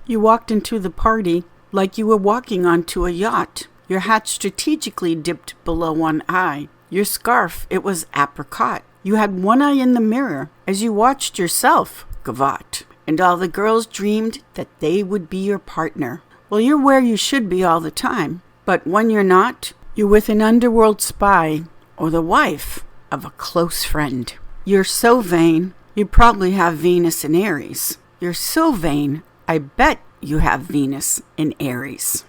You walked into the party like you were walking onto a yacht. Your hat strategically dipped below one eye. Your scarf, it was apricot. You had one eye in the mirror as you watched yourself gavotte. And all the girls dreamed that they would be your partner. Well, you're where you should be all the time. But when you're not, you're with an underworld spy or the wife of a close friend. You're so vain, you probably have Venus in Aries. You're so vain, I bet you have Venus in Aries.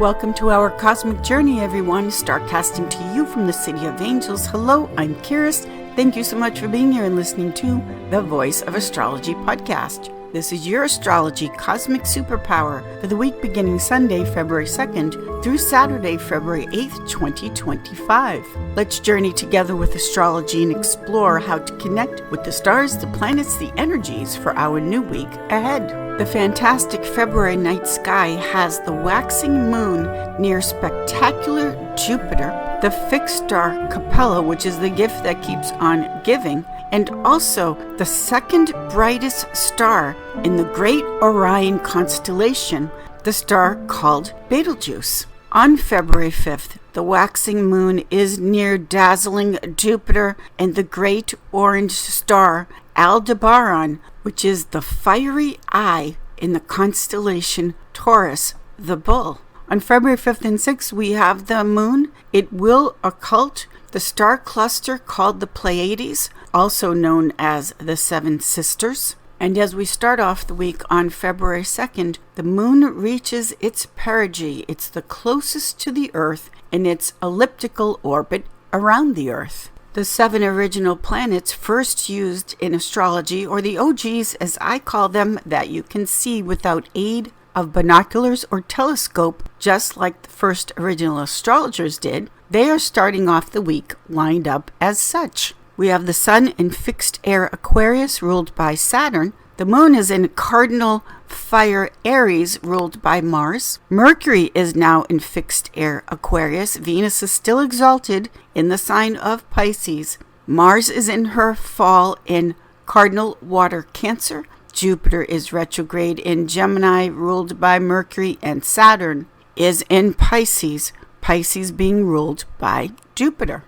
Welcome to our cosmic journey, everyone. Starcasting to you from the City of Angels. Hello, I'm Kiris. Thank you so much for being here and listening to the Voice of Astrology podcast. This is your astrology cosmic superpower for the week beginning Sunday, February 2nd through Saturday, February 8th, 2025. Let's journey together with astrology and explore how to connect with the stars, the planets, the energies for our new week ahead. The fantastic February night sky has the waxing moon near spectacular Jupiter, the fixed star Capella, which is the gift that keeps on giving, and also the second brightest star in the great Orion constellation, the star called Betelgeuse. On February 5th, the waxing moon is near dazzling Jupiter and the great orange star Aldebaran, which is the fiery eye in the constellation Taurus, the bull. On February 5th and 6th, we have the moon. It will occult the star cluster called the Pleiades, also known as the Seven Sisters. And as we start off the week on February 2nd, the moon reaches its perigee. It's the closest to the Earth in its elliptical orbit around the Earth. The 7 original planets first used in astrology, or the OGs as I call them, that you can see without aid of binoculars or telescope, just like the first original astrologers did, they are starting off the week lined up as such. We have the sun in fixed air Aquarius, ruled by Saturn. The moon is in cardinal fire Aries, ruled by Mars. Mercury is now in fixed air Aquarius. Venus is still exalted in the sign of Pisces. Mars is in her fall in cardinal water Cancer. Jupiter is retrograde in Gemini, ruled by Mercury, and Saturn is in Pisces, Pisces being ruled by Jupiter.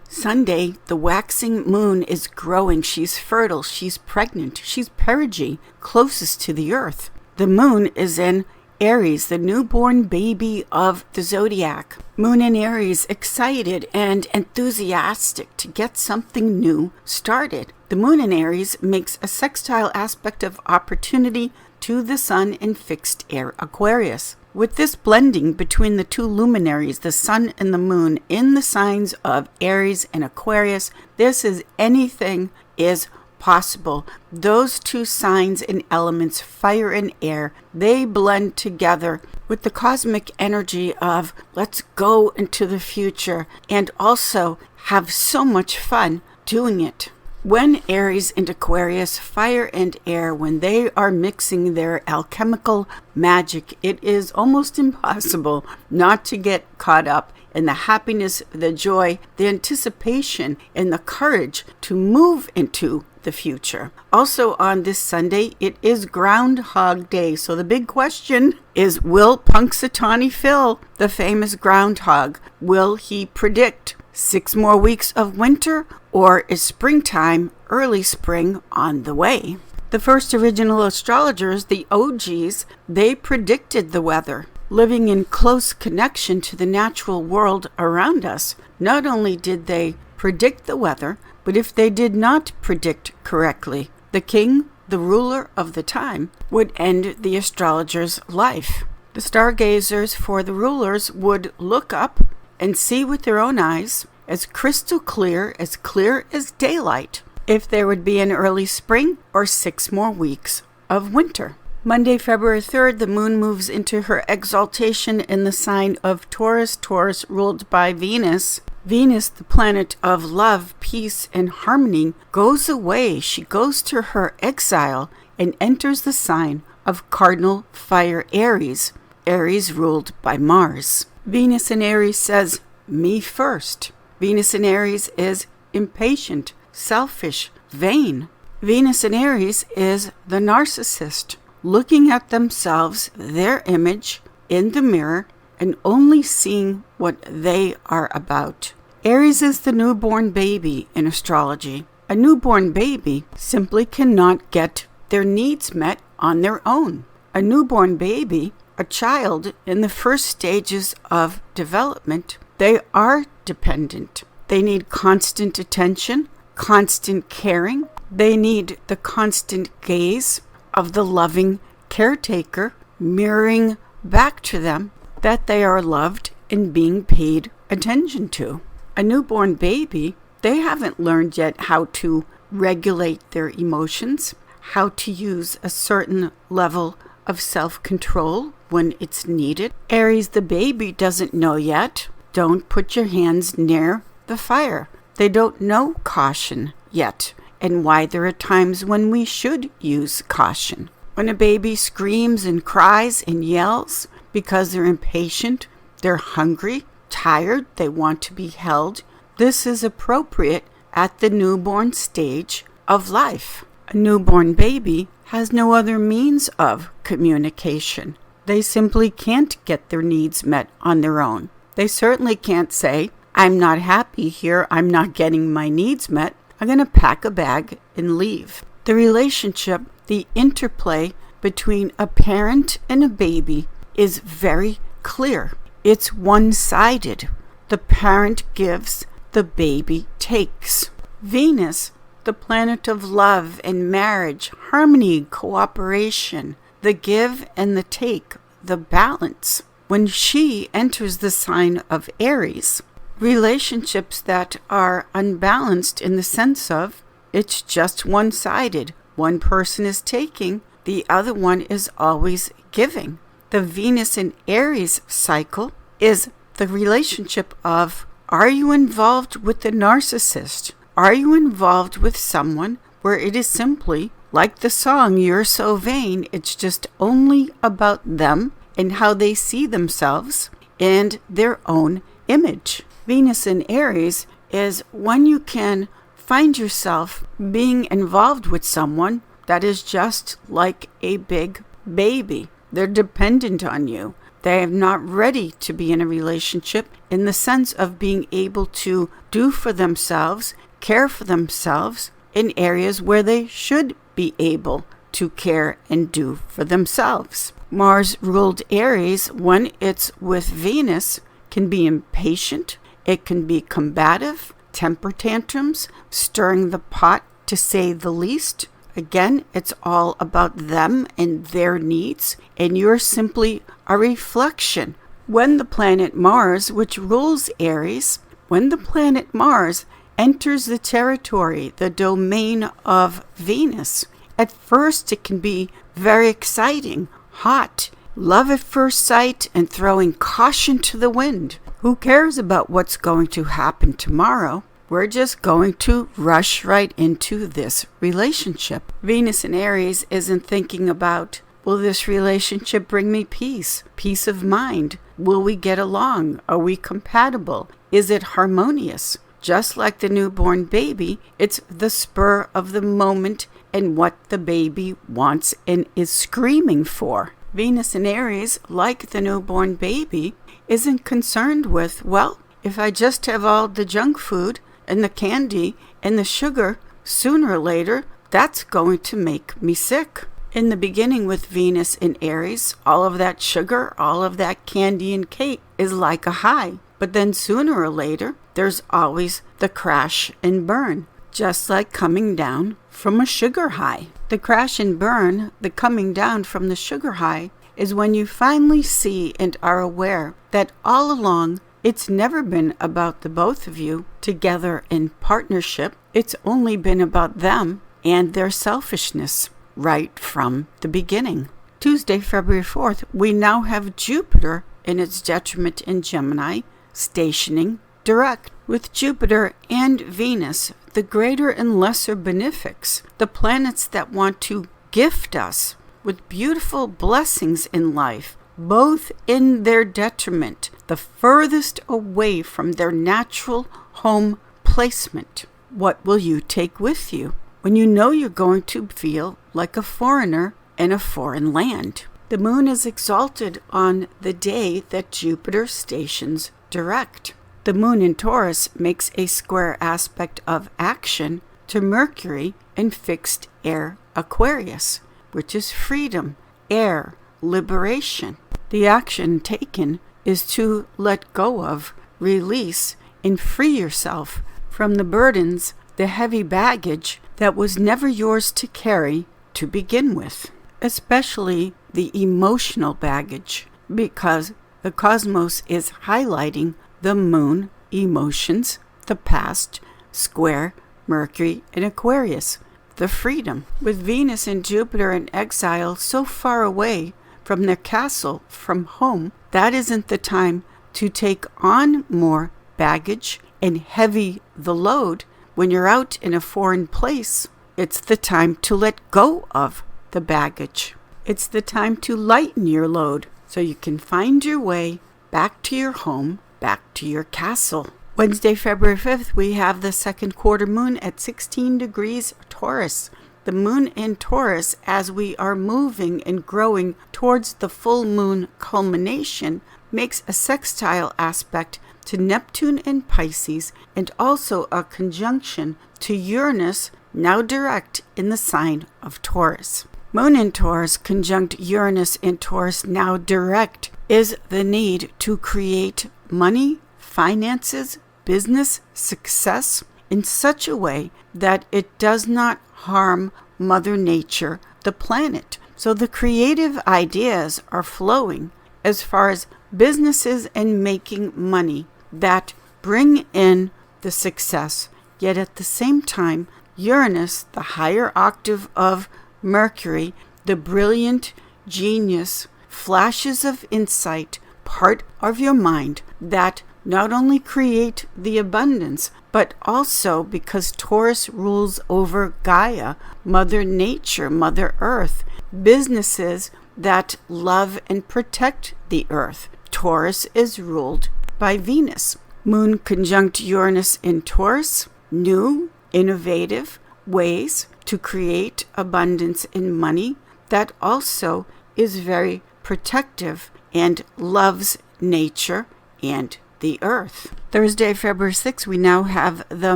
Sunday, the waxing moon is growing. She's fertile, she's pregnant, she's perigee, closest to the Earth. The moon is in Aries, the newborn baby of the zodiac. Moon in Aries, excited and enthusiastic to get something new started. The moon in Aries makes a sextile aspect of opportunity to the sun in fixed air Aquarius. With this blending between the two luminaries, the sun and the moon, in the signs of Aries and Aquarius, this is anything is possible. Those two signs and elements, fire and air, they blend together with the cosmic energy of let's go into the future and also have so much fun doing it. When Aries and Aquarius, fire and air, when they are mixing their alchemical magic, it is almost impossible not to get caught up in the happiness, the joy, the anticipation, and the courage to move into the future. Also on this Sunday, it is Groundhog Day. So the big question is, will Punxsutawney Phil, the famous groundhog, will he predict 6 more weeks of winter, or is springtime, early spring, on the way? The first original astrologers, the OGs, they predicted the weather. Living in close connection to the natural world around us, not only did they predict the weather, but if they did not predict correctly, the king, the ruler of the time, would end the astrologer's life. The stargazers for the rulers would look up and see with their own eyes, as crystal clear as daylight, if there would be an early spring or 6 more weeks of winter. Monday, February 3rd, the moon moves into her exaltation in the sign of Taurus, Taurus ruled by Venus. Venus, the planet of love, peace, and harmony, goes away. She goes to her exile and enters the sign of cardinal fire Aries, Aries ruled by Mars. Venus in Aries says, me first. Venus in Aries is impatient, selfish, vain. Venus in Aries is the narcissist, looking at themselves, their image, in the mirror, and only seeing what they are about. Aries is the newborn baby in astrology. A newborn baby simply cannot get their needs met on their own. A newborn baby, a child in the first stages of development, they are dependent. They need constant attention, constant caring. They need the constant gaze of the loving caretaker mirroring back to them that they are loved and being paid attention to. A newborn baby, they haven't learned yet how to regulate their emotions, how to use a certain level of self-control when it's needed. Aries the baby doesn't know yet. Don't put your hands near the fire. They don't know caution yet, and why there are times when we should use caution. When a baby screams and cries and yells because they're impatient, they're hungry, tired, they want to be held, this is appropriate at the newborn stage of life. A newborn baby has no other means of communication. They simply can't get their needs met on their own. They certainly can't say, I'm not happy here, I'm not getting my needs met, I'm going to pack a bag and leave. The relationship, the interplay between a parent and a baby is very clear. It's one-sided. The parent gives, the baby takes. Venus, the planet of love and marriage, harmony, cooperation, the give and the take, the balance. When she enters the sign of Aries, relationships that are unbalanced in the sense of it's just one-sided. One person is taking, the other one is always giving. The Venus in Aries cycle is the relationship of, are you involved with the narcissist? Are you involved with someone where it is simply, like the song, You're So Vain, it's just only about them and how they see themselves and their own image. Venus in Aries is when you can find yourself being involved with someone that is just like a big baby. They're dependent on you. They are not ready to be in a relationship in the sense of being able to do for themselves, care for themselves in areas where they should be able to care and do for themselves. Mars ruled Aries, when it's with Venus, can be impatient. It can be combative, temper tantrums, stirring the pot to say the least. Again, it's all about them and their needs, and you're simply a reflection. When the planet Mars, which rules Aries, when the planet Mars enters the territory, the domain of Venus, at first it can be very exciting, hot, love at first sight, and throwing caution to the wind. Who cares about what's going to happen tomorrow? We're just going to rush right into this relationship. Venus in Aries isn't thinking about, will this relationship bring me peace of mind? Will we get along? Are we compatible? Is it harmonious? Just like the newborn baby, it's the spur of the moment and what the baby wants and is screaming for. Venus in Aries, like the newborn baby, isn't concerned with, well, if I just have all the junk food and the candy and the sugar, sooner or later, that's going to make me sick. In the beginning with Venus in Aries, all of that sugar, all of that candy and cake is like a high. But then sooner or later, there's always the crash and burn, just like coming down from a sugar high. The crash and burn, the coming down from the sugar high, is when you finally see and are aware that all along, it's never been about the both of you together in partnership. It's only been about them and their selfishness right from the beginning. Tuesday, February 4th, we now have Jupiter in its detriment in Gemini, stationing direct. With Jupiter and Venus, the greater and lesser benefics, the planets that want to gift us with beautiful blessings in life, both in their detriment, the furthest away from their natural home placement. What will you take with you when you know you're going to feel like a foreigner in a foreign land? The moon is exalted on the day that Jupiter stations direct. The moon in Taurus makes a square aspect of action to Mercury in fixed air Aquarius, which is freedom, air, liberation. The action taken is to let go of, release, and free yourself from the burdens, the heavy baggage that was never yours to carry to begin with, especially the emotional baggage, because the cosmos is highlighting the moon, emotions, the past, square, Mercury in Aquarius, the freedom. With Venus and Jupiter in exile so far away from their castle, from home, that isn't the time to take on more baggage and heavy the load when you're out in a foreign place. It's the time to let go of the baggage. It's the time to lighten your load so you can find your way back to your home, back to your castle. Wednesday, February 5th, we have the second quarter moon at 16 degrees Taurus. The moon in Taurus, as we are moving and growing towards the full moon culmination, makes a sextile aspect to Neptune and Pisces, and also a conjunction to Uranus, now direct in the sign of Taurus. Moon in Taurus conjunct Uranus in Taurus, now direct, is the need to create money, finances, business, success in such a way that it does not harm Mother Nature, the planet. So the creative ideas are flowing as far as businesses and making money that bring in the success. Yet at the same time, Uranus, the higher octave of Mercury, the brilliant genius, flashes of insight, part of your mind that not only create the abundance, but also because Taurus rules over Gaia, Mother Nature, Mother Earth, businesses that love and protect the earth. Taurus is ruled by Venus. Moon conjunct Uranus in Taurus, new, innovative ways to create abundance in money that also is very protective and loves nature and the earth. Thursday, February 6th, we now have the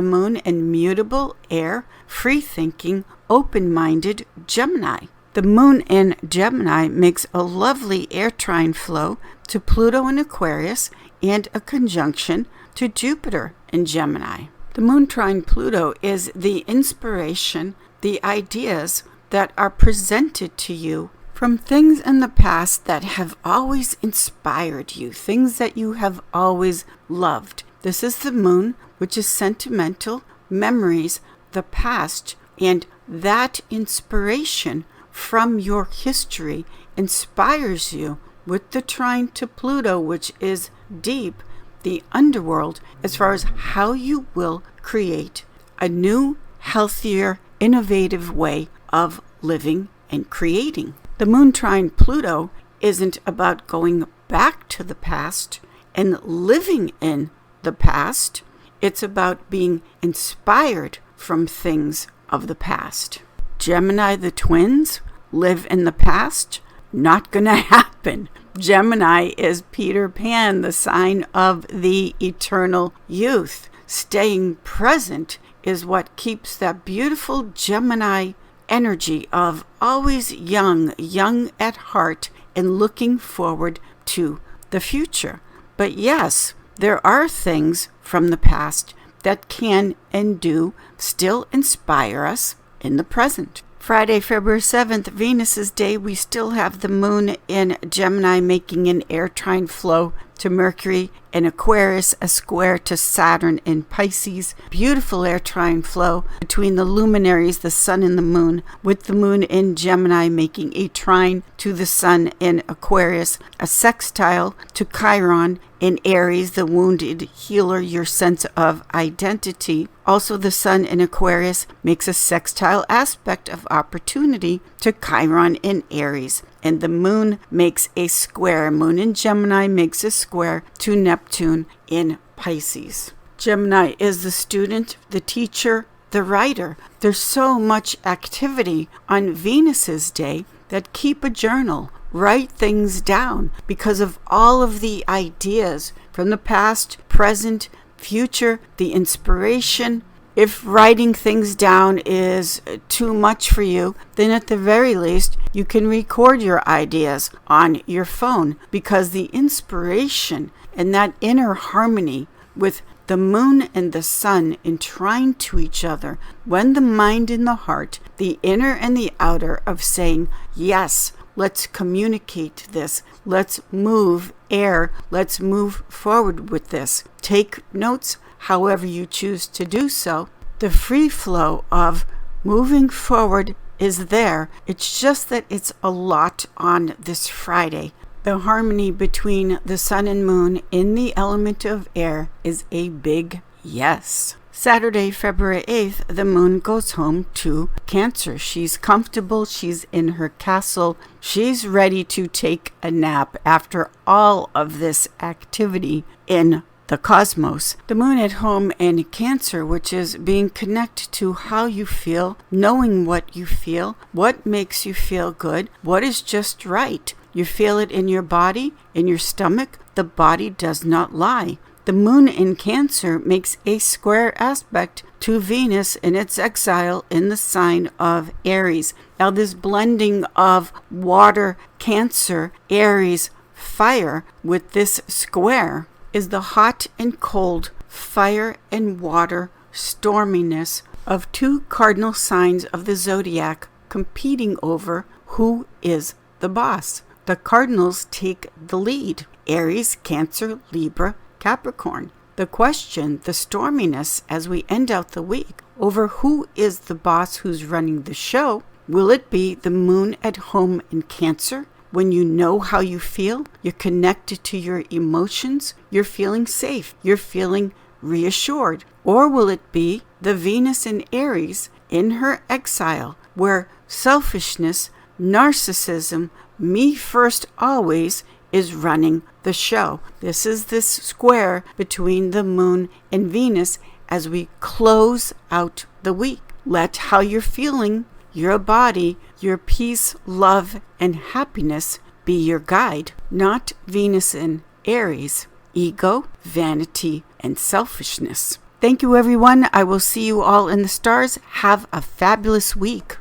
moon in mutable air, free-thinking, open-minded Gemini. The moon in Gemini makes a lovely air trine flow to Pluto in Aquarius and a conjunction to Jupiter in Gemini. The moon trine Pluto is the inspiration, the ideas that are presented to you from things in the past that have always inspired you, things that you have always loved. This is the moon, which is sentimental, memories, the past, and that inspiration from your history inspires you with the trine to Pluto, which is deep, the underworld, as far as how you will create a new, healthier, innovative way of living and creating. The moon trine Pluto isn't about going back to the past and living in the past. It's about being inspired from things of the past. Gemini, the twins, live in the past. Not gonna happen. Gemini is Peter Pan, the sign of the eternal youth. Staying present is what keeps that beautiful Gemini energy of always young at heart, and looking forward to the future. But yes, there are things from the past that can and do still inspire us in the present. Friday, February 7th, Venus's day, we still have the moon in Gemini making an air trine flow to Mercury in Aquarius, a square to Saturn in Pisces. Beautiful air trine flow between the luminaries, the sun and the moon, with the moon in Gemini making a trine to the sun in Aquarius, a sextile to Chiron in Aries, the wounded healer, your sense of identity. Also, the sun in Aquarius makes a sextile aspect of opportunity to Chiron in Aries. And the moon makes a square. Moon in Gemini makes a square to Neptune in Pisces. Gemini is the student, the teacher, the writer. There's so much activity on Venus's day that keep a journal. Write things down because of all of the ideas from the past, present, future, the inspiration. If writing things down is too much for you, then at the very least, you can record your ideas on your phone, because the inspiration and that inner harmony with the moon and the sun entwined to each other, when the mind and the heart, the inner and the outer, of saying, yes, let's communicate this, let's move air, let's move forward with this. Take notes however you choose to do so. The free flow of moving forward is there. It's just that it's a lot on this Friday. The harmony between the sun and moon in the element of air is a big yes. Saturday, February 8th, the moon goes home to Cancer. She's comfortable. She's in her castle. She's ready to take a nap after all of this activity in the cosmos. The moon at home in Cancer, which is being connected to how you feel, knowing what you feel, what makes you feel good, what is just right. You feel it in your body, in your stomach. The body does not lie. The moon in Cancer makes a square aspect to Venus in its exile in the sign of Aries. Now, this blending of water, Cancer, Aries, fire with this square is the hot and cold, fire and water storminess of two cardinal signs of the zodiac competing over who is the boss. The cardinals take the lead: Aries, Cancer, Libra, Capricorn. The question, the storminess as we end out the week over who is the boss, who's running the show. Will it be the moon at home in Cancer? When you know how you feel, you're connected to your emotions, you're feeling safe, you're feeling reassured. Or will it be the Venus in Aries in her exile, where selfishness, narcissism, me first always is running the show? This is this square between the moon and Venus as we close out the week. Let how you're feeling, your body, your peace, love, and happiness be your guide, not Venus in Aries, ego, vanity, and selfishness. Thank you, everyone. I will see you all in the stars. Have a fabulous week.